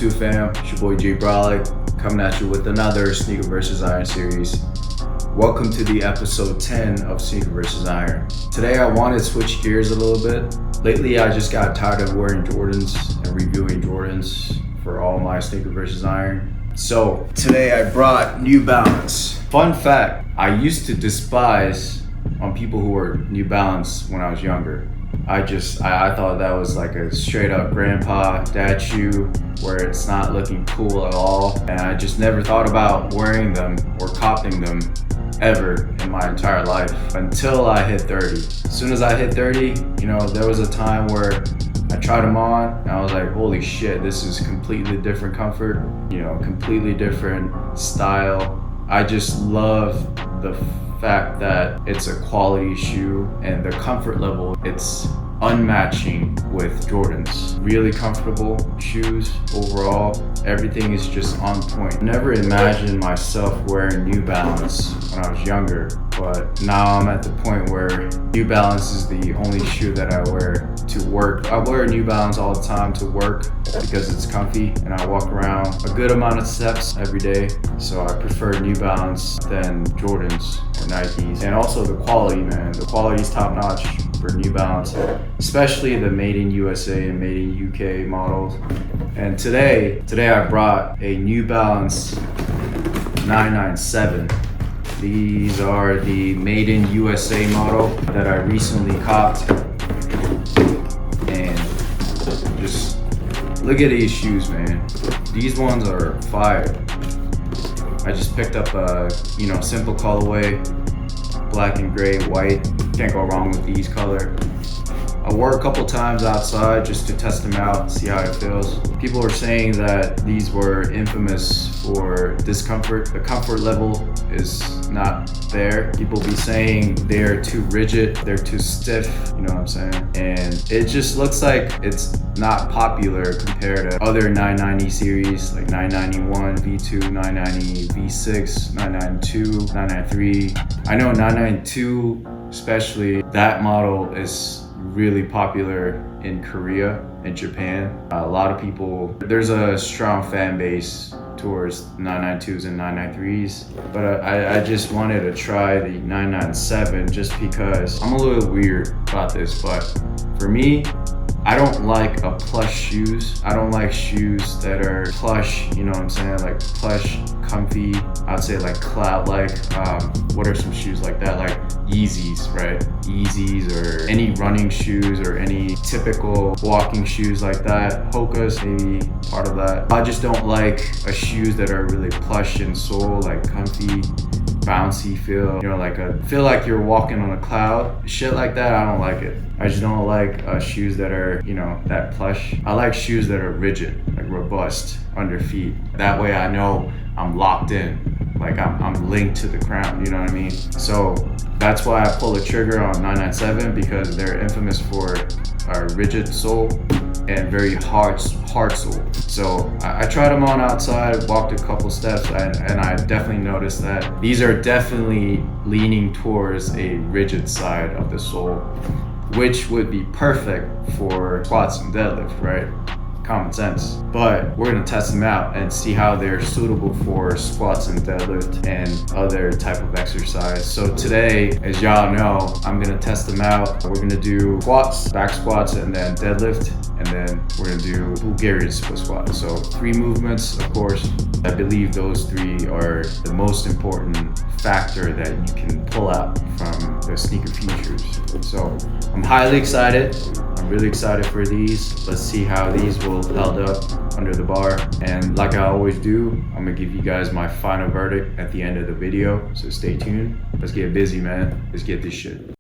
YouTube fam? It's your boy J Brolic coming at you with another Sneaker vs. Iron series. Welcome to the episode 10 of Sneaker vs. Iron. Today I wanted to switch gears a little bit. Lately I just got tired of wearing Jordans and reviewing Jordans for all my Sneaker vs. Iron. So today I brought New Balance. Fun fact, I used to despise on people who wore New Balance when I was younger. I thought that was like a straight up grandpa dad shoe where it's not looking cool at all, and I just never thought about wearing them or copying them ever in my entire life until I hit 30. As soon as I hit 30, there was a time where I tried them on and I was like, holy shit, this is completely different comfort, completely different style. I just love the fact that it's a quality shoe and the comfort level, it's unmatching with Jordans. Really comfortable shoes overall. Everything is just on point. Never imagined myself wearing New Balance when I was younger, but now I'm at the point where New Balance is the only shoe that I wear to work. I wear New Balance all the time to work because it's comfy and I walk around a good amount of steps every day. So I prefer New Balance than Jordans or Nikes. And also the quality, man. The quality is top notch for New Balance, especially the made in USA and made in UK models. And today I brought a New Balance 997. These are the made in USA model that I recently copped. And just look at these shoes, man. These ones are fire. I just picked up a simple colorway, black and gray, white. Can't go wrong with these color. I wore a couple times outside just to test them out, see how it feels. People were saying that these were infamous for discomfort. The comfort level is not there. People be saying they're too rigid, they're too stiff, you know what I'm saying? And it just looks like it's not popular compared to other 990 series like 991 V2, 990 V6, 992, 993. I know 992, especially that model is really popular in Korea and Japan. A lot of people, there's a strong fan base towards 992s and 993s, but I just wanted to try the 997 just because I'm a little weird about this, but for me, I don't like plush shoes. I don't like shoes that are plush, you know what I'm saying? Like plush, comfy, I'd say like cloud-like. What are some shoes like that? Like Yeezys, right? Yeezys or any running shoes or any typical walking shoes like that. Hoka's maybe part of that. I just don't like shoes that are really plush in sole, like comfy, bouncy feel, feel like you're walking on a cloud. Shit like that, I don't like it. I just don't like shoes that are, that plush. I like shoes that are rigid, like robust under feet. That way I know I'm locked in, like I'm linked to the ground, you know what I mean? So that's why I pull the trigger on 997 because they're infamous for a rigid sole and very hard sole. So I tried them on outside, walked a couple steps, and I definitely noticed that these are definitely leaning towards a rigid side of the sole, which would be perfect for squats and deadlift, right? Common sense. But we're gonna test them out and see how they're suitable for squats and deadlift and other type of exercise. So today, as y'all know, I'm gonna test them out. We're gonna do squats, back squats, and then deadlift, and then we're gonna do Bulgarian split squat. So 3 movements, of course. I believe those 3 are the most important factor that you can pull out from the sneaker features. So I'm highly excited. I'm really excited for these. Let's see how these will held up under the bar. And like I always do, I'm gonna give you guys my final verdict at the end of the video. So stay tuned. Let's get busy, man. Let's get this shit.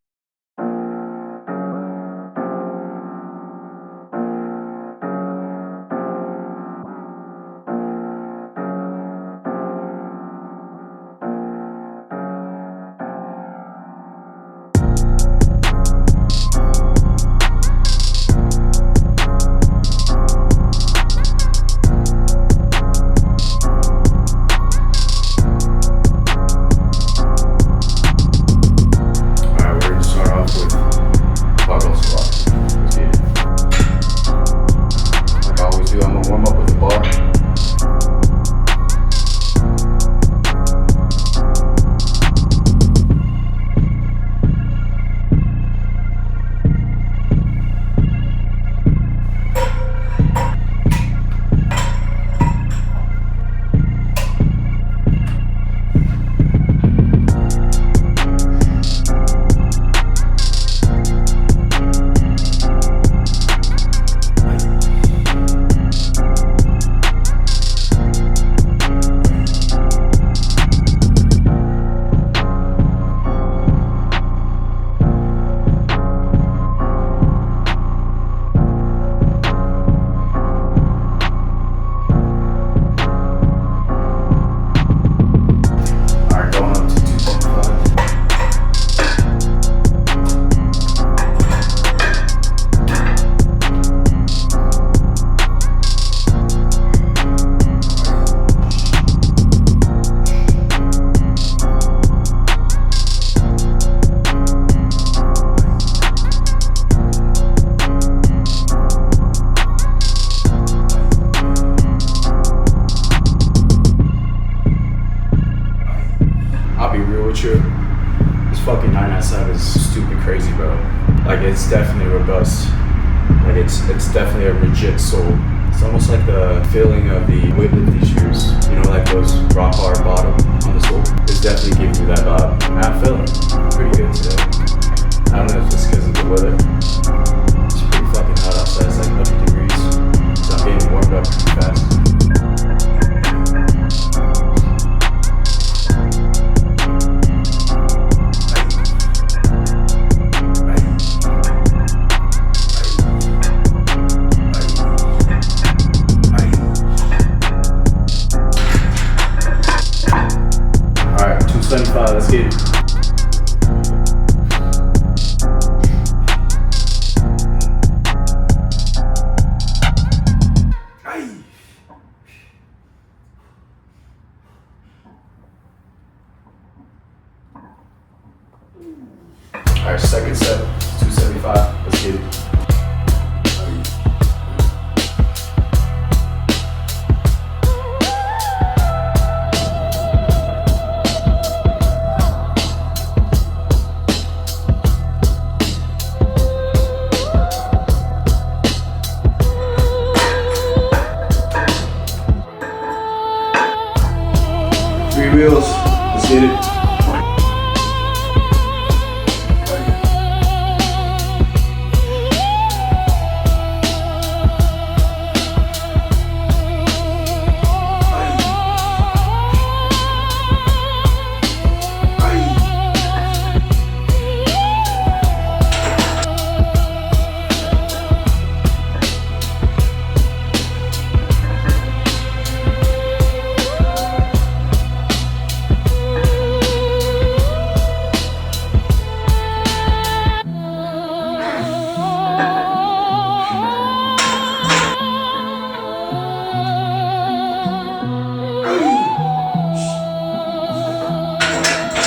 true. This fucking 997 is stupid crazy, bro. Like, it's definitely robust. Like, it's definitely a legit sole. It's almost like the feeling of the weightlifting shoes. You know, like those rock hard bottom on the sole. It's definitely giving you that vibe. And I'm feeling pretty good today. I don't know if it's because of the weather. It's pretty fucking hot outside. It's like 100 degrees. So I'm getting warmed up pretty fast. Alright, 275, let's get it. Alright, second set, 275, let's get it. Three wheels, let's get it.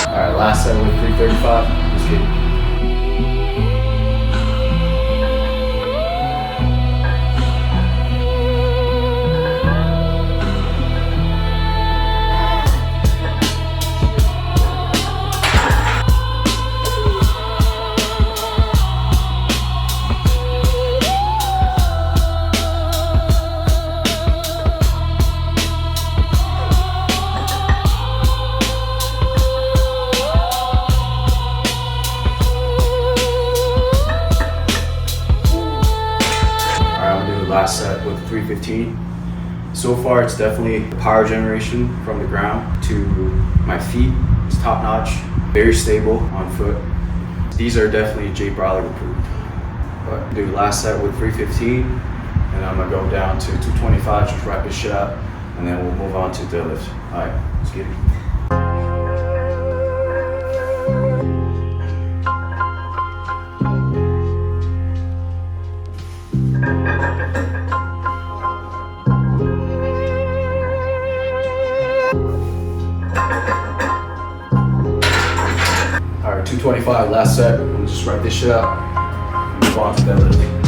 Alright, last set with 335. Let's get it. Last set with 315. So far, it's definitely power generation from the ground to my feet. It's top notch, very stable on foot. These are definitely Jay Brolic approved. But do last set with 315, and I'm gonna go down to 225, just wrap this shit up, and then we'll move on to deadlift. All right, let's get it. Alright, 225, last set. We'll just write this shit up and move on to deadlift.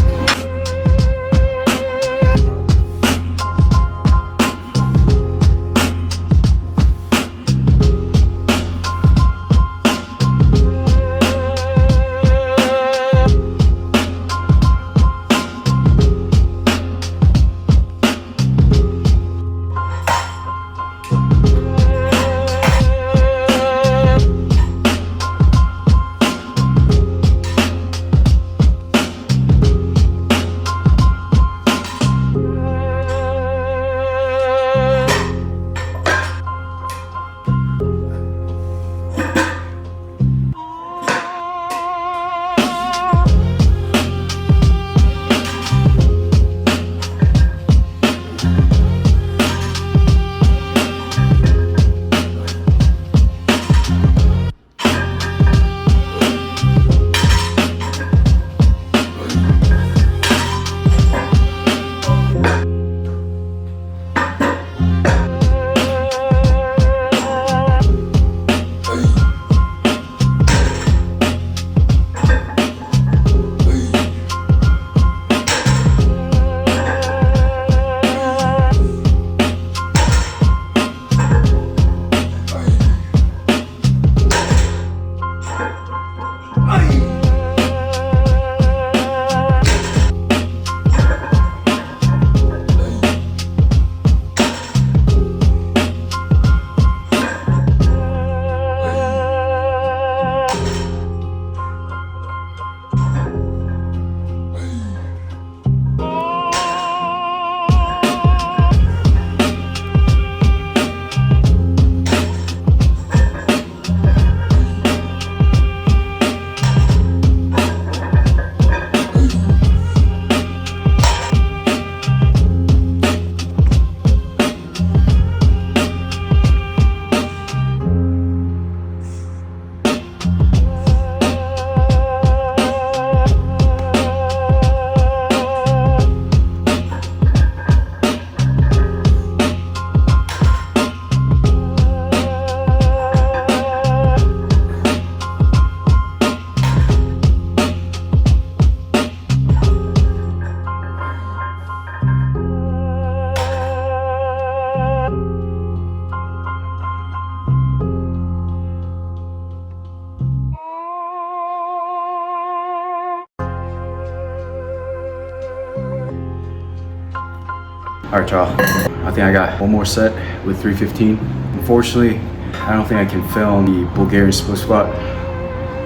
All right, y'all. I think I got one more set with 315. Unfortunately, I don't think I can film the Bulgarian split squat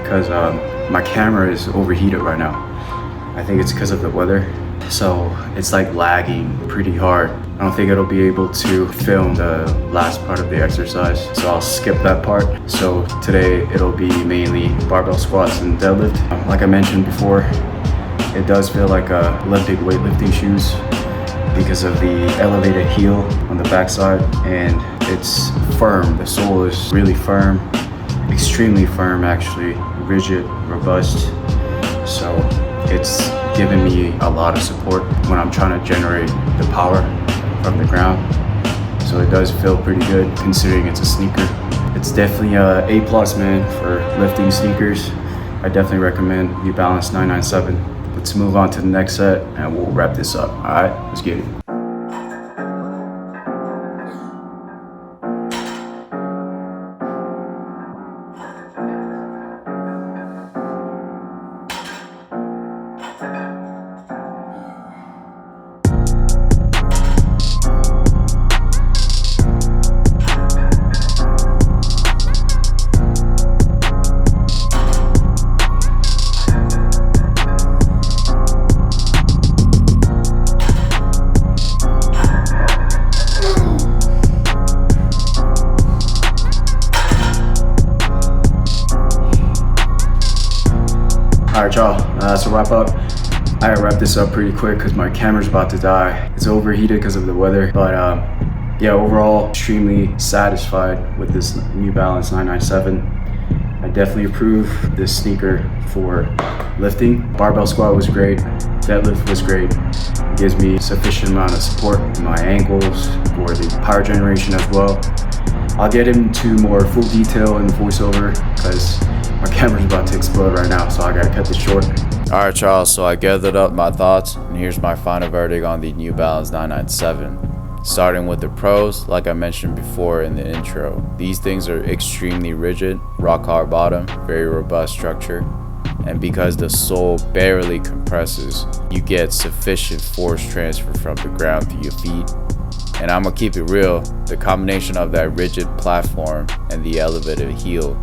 because my camera is overheated right now. I think it's because of the weather. So it's like lagging pretty hard. I don't think it'll be able to film the last part of the exercise, so I'll skip that part. So today it'll be mainly barbell squats and deadlift. Like I mentioned before, it does feel like Olympic weightlifting shoes because of the elevated heel on the backside, and it's firm. The sole is really firm, extremely firm actually, rigid, robust. So it's giving me a lot of support when I'm trying to generate the power from the ground. So it does feel pretty good considering it's a sneaker. It's definitely a A+ man for lifting sneakers. I definitely recommend New Balance 997. Let's move on to the next set and we'll wrap this up. All right, let's get it. All right, y'all, so wrap up. I wrap this up pretty quick because my camera's about to die. It's overheated because of the weather, but yeah, overall, extremely satisfied with this New Balance 997. I definitely approve this sneaker for lifting. Barbell squat was great, deadlift was great. It gives me sufficient amount of support in my ankles for the power generation as well. I'll get into more full detail in the voiceover because my camera's about to explode right now, so I gotta cut this short. Alright, Charles, so I gathered up my thoughts, and here's my final verdict on the New Balance 997. Starting with the pros, like I mentioned before in the intro, these things are extremely rigid, rock hard bottom, very robust structure, and because the sole barely compresses, you get sufficient force transfer from the ground to your feet. And I'm gonna keep it real, the combination of that rigid platform and the elevated heel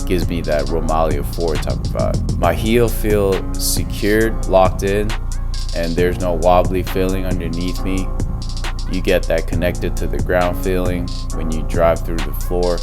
gives me that Romalia 4 type of vibe. My heel feels secured, locked in, and there's no wobbly feeling underneath me. You get that connected to the ground feeling when you drive through the floor,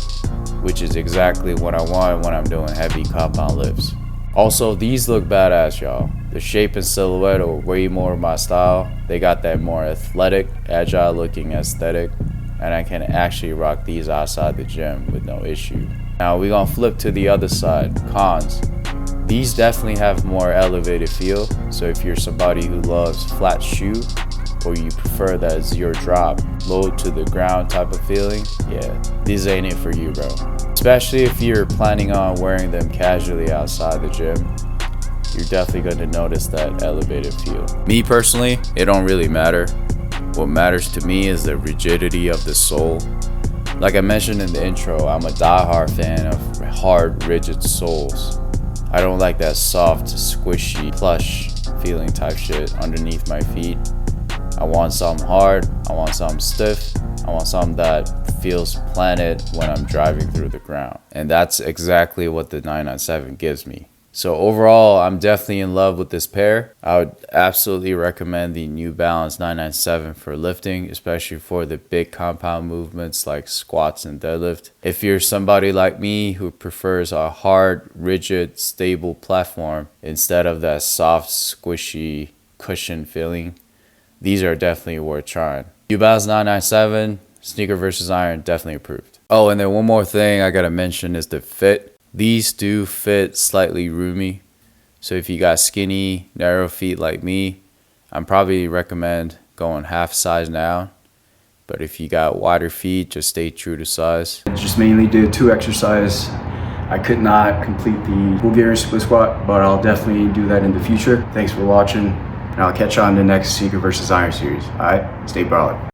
which is exactly what I want when I'm doing heavy compound lifts. Also, these look badass, y'all. The shape and silhouette are way more my style. They got that more athletic, agile looking aesthetic, and I can actually rock these outside the gym with no issue. Now we're gonna flip to the other side, cons. These definitely have more elevated feel, so if you're somebody who loves flat shoe, or you prefer that zero drop, low to the ground type of feeling, yeah, these ain't it for you, bro. Especially if you're planning on wearing them casually outside the gym, you're definitely gonna notice that elevated feel. Me personally, it don't really matter. What matters to me is the rigidity of the sole. Like I mentioned in the intro, I'm a diehard fan of hard, rigid soles. I don't like that soft, squishy, plush feeling type shit underneath my feet. I want something hard, I want something stiff, I want something that feels planted when I'm driving through the ground. And that's exactly what the 997 gives me. So overall, I'm definitely in love with this pair. I would absolutely recommend the New Balance 997 for lifting, especially for the big compound movements like squats and deadlift. If you're somebody like me who prefers a hard, rigid, stable platform instead of that soft, squishy cushion feeling, these are definitely worth trying. New Balance 997, sneaker versus iron, definitely approved. Oh, and then one more thing I gotta mention is the fit. These do fit slightly roomy, so if you got skinny, narrow feet like me, I'm probably recommend going half size down. But if you got wider feet, just stay true to size. Just mainly did 2 exercises. I could not complete the Bulgarian split squat, but I'll definitely do that in the future. Thanks for watching, and I'll catch you on the next sneaker versus iron series. All right, stay Brolic.